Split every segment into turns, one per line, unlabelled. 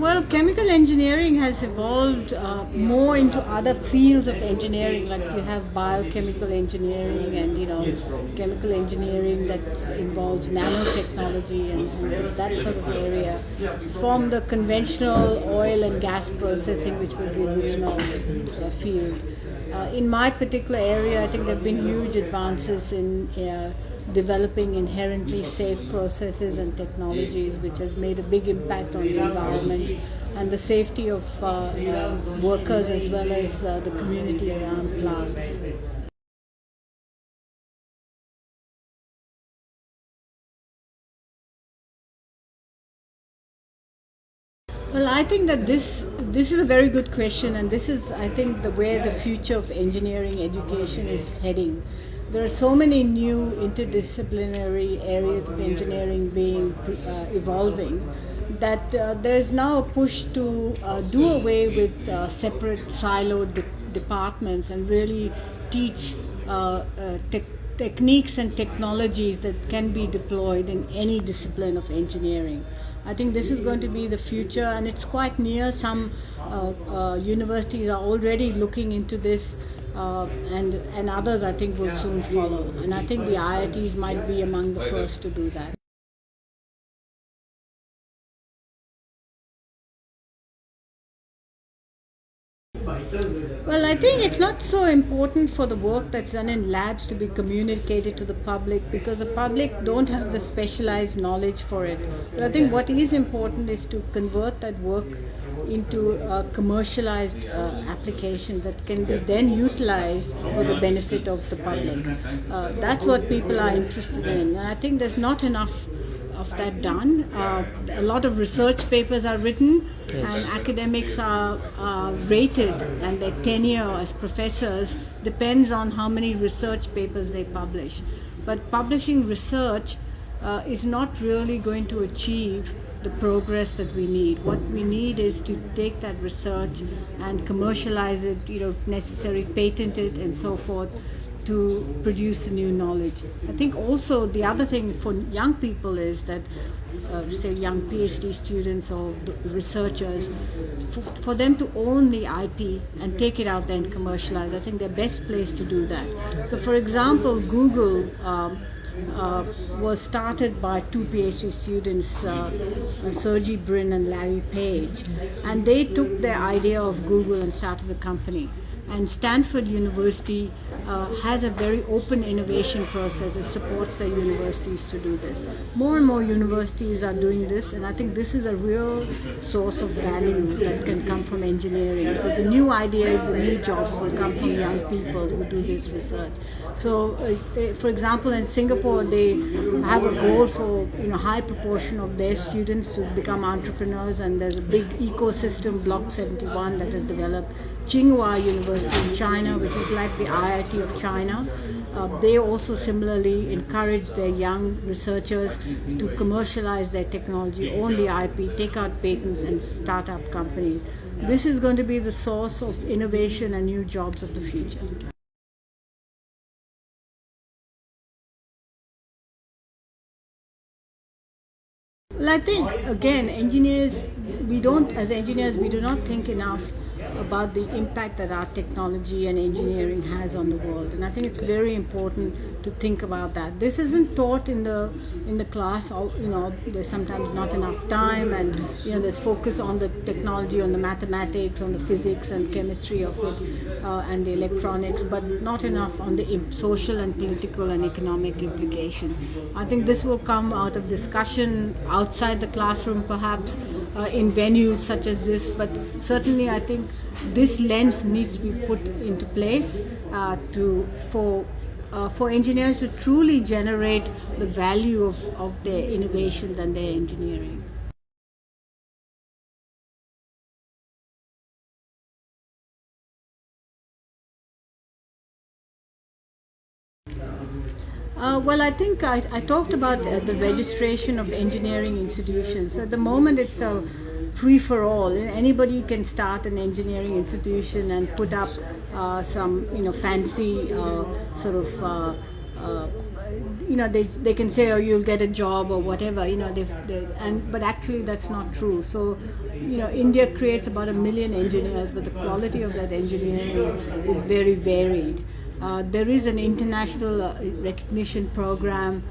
Well, chemical engineering has evolved more into other fields of engineering, like you have biochemical engineering and chemical engineering that involves nanotechnology and that sort of area. It's from the conventional oil and gas processing, which was the original field. In my particular area, I think there have been huge advances in developing inherently safe processes and technologies, which has made a big impact on the environment and the safety of workers as well as the community around plants. Well, I think that this is a very good question, and this is, I think, the where the future of engineering education is heading. There are so many new interdisciplinary areas of engineering being evolving that there is now a push to do away with separate siloed departments and really teach techniques and technologies that can be deployed in any discipline of engineering. I think this is going to be the future, and it's quite near. Some universities are already looking into this, and others I think will soon follow. And I think the IITs might be among the first to do that. Well, I think it's not so important for the work that's done in labs to be communicated to the public because the public don't have the specialized knowledge for it. But I think what is important is to convert that work into commercialized applications that can be then utilized for the benefit of the public. That's what people are interested in. And I think there's not enough of that done. A lot of research papers are written, and academics are rated, and their tenure as professors depends on how many research papers they publish. But publishing research is not really going to achieve the progress that we need. What we need is to take that research and commercialize it, if necessary, patent it, and so forth, to produce new knowledge. I think also the other thing for young people is that, say, young PhD students or researchers, for them to own the IP and take it out there and commercialize. I think they're best placed to do that. So, for example, Google was started by two PhD students, Sergey Brin and Larry Page, and they took their idea of Google and started the company. And Stanford University has a very open innovation process. It supports their universities to do this. More and more universities are doing this, and I think this is a real source of value that can come from engineering, because the new ideas, the new jobs will come from young people who do this research. So, for example, in Singapore, they have a goal for high proportion of their students to become entrepreneurs, and there's a big ecosystem, Block 71, that has developed. Tsinghua University in China, which is like the IIT of China, they also similarly encourage their young researchers to commercialize their technology, own the IP, take out patents, and start up companies. This is going to be the source of innovation and new jobs of the future. Well, I think, again, as engineers, we do not think enough about the impact that our technology and engineering has on the world, and I think it's very important to think about that. This isn't taught in the class. There's sometimes not enough time, and there's focus on the technology, on the mathematics, on the physics and chemistry of it, and the electronics, but not enough on the social and political and economic implication. I think this will come out of discussion outside the classroom, perhaps in venues such as this, but certainly I think this lens needs to be put into place for engineers to truly generate the value of their innovations and their engineering. Well, I think I talked about the registration of engineering institutions. So at the moment, it's a free for all. Anybody can start an engineering institution and put up some, fancy sort of. They can say, oh, you'll get a job or whatever, but actually that's not true. So India creates about 1 million engineers, but the quality of that engineering is very varied. There is an international recognition program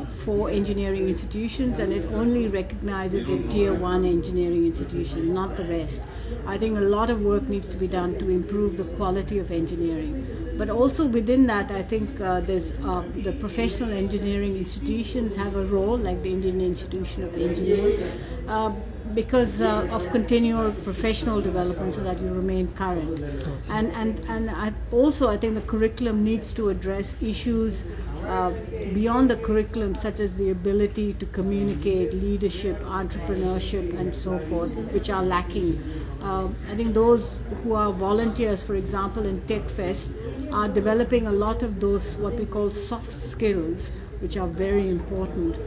for engineering institutions, and it only recognizes the tier 1 engineering institutions, not the rest. I think a lot of work needs to be done to improve the quality of engineering. But also within that, I think there's the professional engineering institutions have a role, like the Indian Institution of Engineers, because of continual professional development, so that you remain current. And I think the curriculum needs to address issues beyond the curriculum, such as the ability to communicate, leadership, entrepreneurship, and so forth, which are lacking. I think those who are volunteers, for example, in TechFest, are developing a lot of those what we call soft skills, which are very important,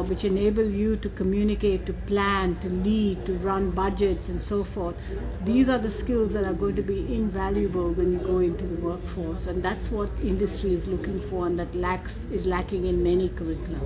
which enable you to communicate, to plan, to lead, to run budgets, and so forth. These are the skills that are going to be invaluable when you go into the workforce, and that's what industry is looking for, and that is lacking in many curricula.